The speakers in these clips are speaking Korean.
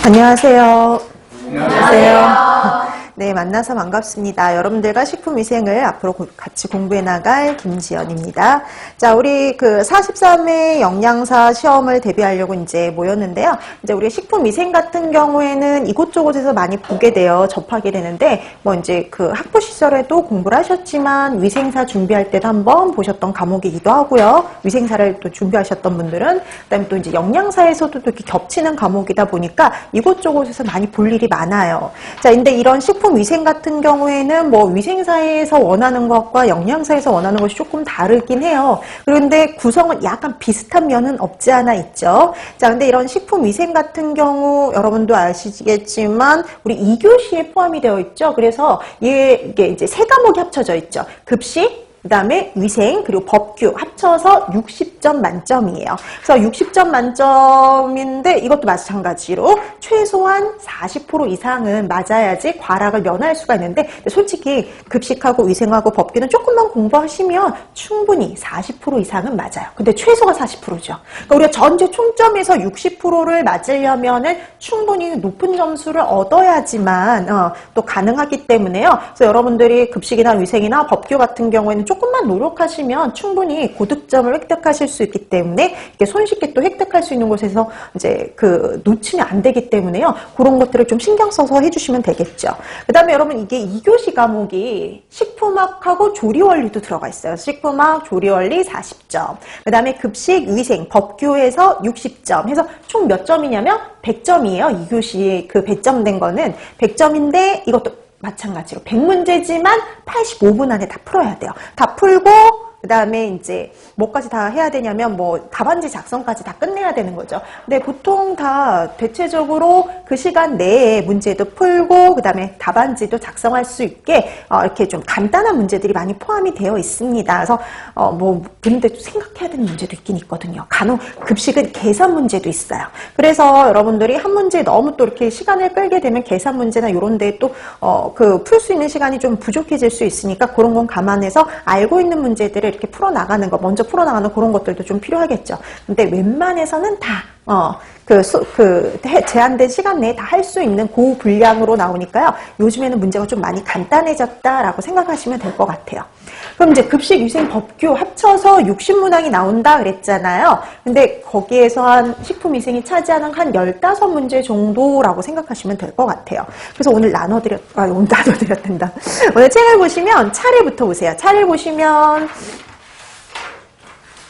안녕하세요. 안녕하세요. 네, 만나서 반갑습니다. 여러분들과 식품위생을 앞으로 같이 공부해 나갈 김지연입니다. 자, 우리 그 43회 영양사 시험을 대비하려고 이제 모였는데요. 이제 우리 식품위생 같은 경우에는 이곳저곳에서 많이 보게 돼요. 접하게 되는데, 뭐 이제 그 학부 시절에도 공부를 하셨지만 위생사 준비할 때도 한번 보셨던 과목이기도 하고요. 위생사를 또 준비하셨던 분들은, 그다음에 또 이제 영양사에서도 또 이렇게 겹치는 과목이다 보니까 이곳저곳에서 많이 볼 일이 많아요. 자, 근데 이런 식품위생 같은 경우에는 뭐 위생사에서 원하는 것과 영양사에서 원하는 것이 조금 다르긴 해요. 그런데 구성은 약간 비슷한 면은 없지 않아 있죠. 자, 근데 이런 식품위생 같은 경우 여러분도 아시겠지만 우리 2교시에 포함이 되어 있죠. 그래서 이게 이제 세 과목이 합쳐져 있죠. 급식, 그 다음에 위생, 그리고 법규 합쳐서 60점 만점이에요. 그래서 60점 만점인데 이것도 마찬가지로 최소한 40% 이상은 맞아야지 과락을 면할 수가 있는데 솔직히 급식하고 위생하고 법규는 조금만 공부하시면 충분히 40% 이상은 맞아요. 근데 최소가 40%죠. 그러니까 우리가 전체 총점에서 60%를 맞으려면은 충분히 높은 점수를 얻어야지만 또 가능하기 때문에요. 그래서 여러분들이 급식이나 위생이나 법규 같은 경우에는 조금만 노력하시면 충분히 고득점을 획득하실 수 있기 때문에 이게 손쉽게 또 획득할 수 있는 곳에서 이제 그 놓치면 안 되기 때문에요. 그런 것들을 좀 신경 써서 해주시면 되겠죠. 그 다음에 여러분 이게 2교시 과목이 식품학하고 조리원리도 들어가 있어요. 식품학, 조리원리 40점. 그 다음에 급식, 위생, 법규에서 60점. 해서 총 몇 점이냐면 100점이에요. 2교시에 그 100점 된 거는 100점인데 이것도 마찬가지로 100문제지만 85분 안에 다 풀어야 돼요. 다 풀고 그 다음에 이제 뭐까지 다 해야 되냐면 뭐 답안지 작성까지 다 끝내야 되는 거죠. 근데 보통 다 대체적으로 그 시간 내에 문제도 풀고 그 다음에 답안지도 작성할 수 있게 이렇게 좀 간단한 문제들이 많이 포함이 되어 있습니다. 그래서 뭐 근데 생각해야 되는 문제도 있긴 있거든요. 간혹 급식은 계산 문제도 있어요. 그래서 여러분들이 한 문제에 너무 또 이렇게 시간을 끌게 되면 계산 문제나 이런 데에 또 그 풀 수 있는 시간이 좀 부족해질 수 있으니까 그런 건 감안해서 알고 있는 문제들을 이렇게 풀어나가는 거, 먼저 풀어나가는 그런 것들도 좀 필요하겠죠. 근데 웬만해서는 다, 제한된 시간 내에 다 할 수 있는 그 분량으로 나오니까요. 요즘에는 문제가 좀 많이 간단해졌다라고 생각하시면 될 것 같아요. 그럼 이제 급식, 위생, 법규 합쳐서 60문항이 나온다 그랬잖아요. 근데 거기에서 한 식품위생이 차지하는 한 15문제 정도라고 생각하시면 될 것 같아요. 그래서 오늘 나눠드렸단다. 오늘 책을 보시면 차례부터 보세요. 차례 보시면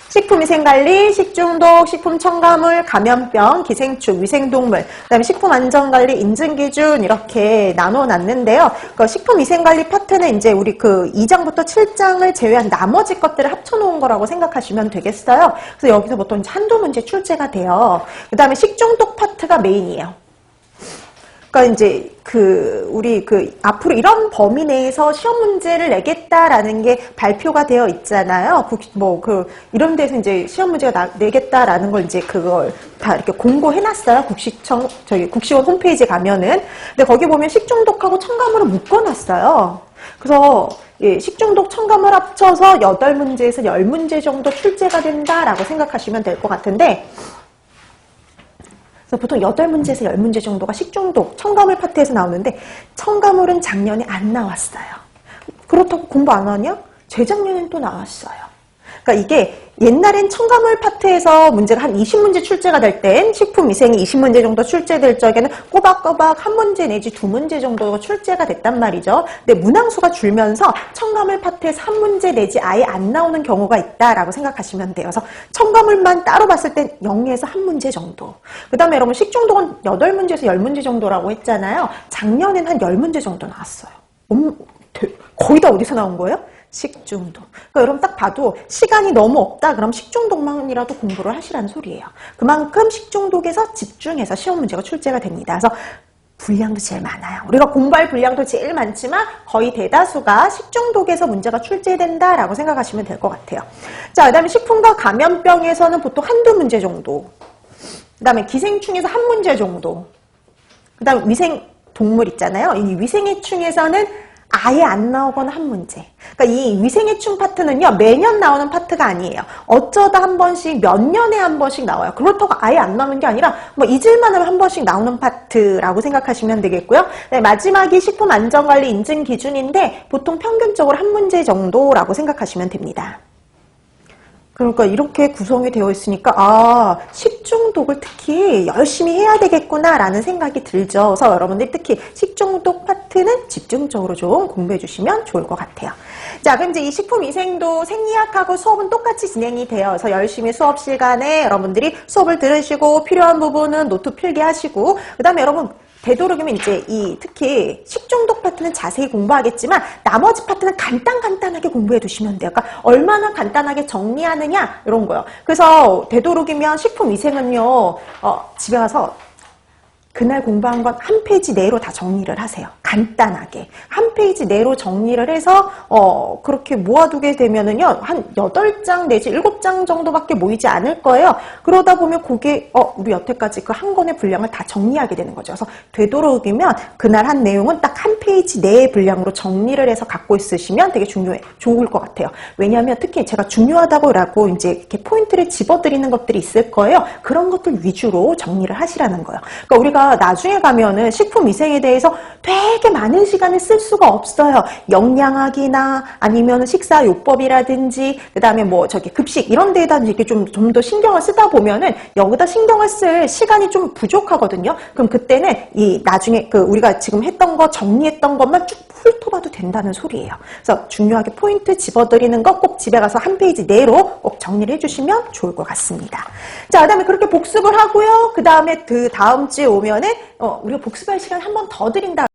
식품위생관리, 식중독, 식품첨가물, 감염병, 기생충, 위생동물, 그 다음에 식품안전관리, 인증기준 이렇게 나눠놨는데요. 그 식품위생관리 파트는 이제 우리 그 2장부터 7장을 제외한 나머지 것들을 합쳐놓은 거라고 생각하시면 되겠어요. 그래서 여기서 보통 이제 한두 문제 출제가 돼요. 그 다음에 식중독 파트가 메인이에요. 그러니까 이제 우리 앞으로 이런 범위 내에서 시험 문제를 내겠다라는 게 발표가 되어 있잖아요. 이런 데서 이제 시험 문제가 내겠다라는 걸 이제 그걸 다 이렇게 공고해놨어요. 국시원 홈페이지에 가면은. 근데 거기 보면 식중독하고 첨가물을 묶어놨어요. 그래서 예, 식중독 첨가물 합쳐서 8문제에서 10문제 정도 출제가 된다라고 생각하시면 될 것 같은데, 보통 8문제에서 10문제 정도가 식중독, 첨가물 파트에서 나오는데 첨가물은 작년에 안 나왔어요. 그렇다고 공부 안 하냐? 재작년엔 또 나왔어요. 그러니까 이게 옛날엔 첨가물 파트에서 문제가 한 20문제 출제가 될 땐 식품위생이 20문제 정도 출제될 적에는 꼬박꼬박 한 문제 내지 2문제 정도가 출제가 됐단 말이죠. 근데 문항수가 줄면서 첨가물 파트에서 한 문제 내지 아예 안 나오는 경우가 있다라고 생각하시면 돼요. 그래서 첨가물만 따로 봤을 땐 0에서 1문제 정도. 그 다음에 여러분 식중독은 8문제에서 10문제 정도라고 했잖아요. 작년엔 한 10문제 정도 나왔어요. 거의 다 어디서 나온 거예요? 식중독. 그러니까 여러분 딱 봐도 시간이 너무 없다 그럼 식중독만이라도 공부를 하시라는 소리예요. 그만큼 식중독에서 집중해서 시험 문제가 출제가 됩니다. 그래서 분량도 제일 많아요. 우리가 공부할 분량도 제일 많지만 거의 대다수가 식중독에서 문제가 출제된다라고 생각하시면 될 것 같아요. 자, 그 다음에 식품과 감염병에서는 보통 한두 문제 정도. 그 다음에 기생충에서 한 문제 정도. 그 다음에 위생 동물 있잖아요. 이 위생해충에서는 아예 안 나오거나 한 문제. 그러니까 이 위생해충 파트는요, 매년 나오는 파트가 아니에요. 어쩌다 한 번씩, 몇 년에 한 번씩 나와요. 그렇다고 아예 안 나오는 게 아니라 뭐 잊을만 하면 한 번씩 나오는 파트라고 생각하시면 되겠고요. 네, 마지막이 식품안전관리 인증 기준인데 보통 평균적으로 한 문제 정도라고 생각하시면 됩니다. 그러니까 이렇게 구성이 되어 있으니까 식중독을 특히 열심히 해야 되겠구나라는 생각이 들죠. 그래서 여러분들이 특히 식중독 파트는 집중적으로 좀 공부해 주시면 좋을 것 같아요. 자, 그럼 이제 이 식품위생도 생리학하고 수업은 똑같이 진행이 돼요. 그래서 열심히 수업 시간에 여러분들이 수업을 들으시고 필요한 부분은 노트 필기하시고 그 다음에 여러분 되도록이면 이제 특히 식중독 파트는 자세히 공부하겠지만 나머지 파트는 간단하게 공부해 두시면 돼요. 그러니까 얼마나 간단하게 정리하느냐 이런 거요. 그래서 되도록이면 식품위생은요 집에 가서 그날 공부한 건 한 페이지 내로 다 정리를 하세요. 간단하게. 한 페이지 내로 정리를 해서 그렇게 모아두게 되면은요. 한 8장 내지 7장 정도밖에 모이지 않을 거예요. 그러다 보면 그게 우리 여태까지 그 한 권의 분량을 다 정리하게 되는 거죠. 그래서 되도록이면 그날 한 내용은 딱 한 페이지 내의 분량으로 정리를 해서 갖고 있으시면 되게 좋을 것 같아요. 왜냐하면 특히 제가 중요하다고 이제 이렇게 포인트를 집어드리는 것들이 있을 거예요. 그런 것들 위주로 정리를 하시라는 거예요. 그러니까 우리가 나중에 가면은 식품위생에 대해서 되게 많은 시간을 쓸 수가 없어요. 영양학이나 아니면 식사요법이라든지 그 다음에 뭐 급식 이런 데에다 이렇게 좀 더 신경을 쓰다 보면은 여기다 신경을 쓸 시간이 좀 부족하거든요. 그럼 그때는 나중에 우리가 지금 했던 거 정리했던 것만 쭉 훑어봐도 된다는 소리예요. 그래서 중요하게 포인트 집어드리는 거 꼭 집에 가서 한 페이지 내로 꼭 정리를 해주시면 좋을 것 같습니다. 자, 그 다음에 그렇게 복습을 하고요. 그 다음에 그 다음 주에 오면은 우리가 복습할 시간 한 번 더 드린다.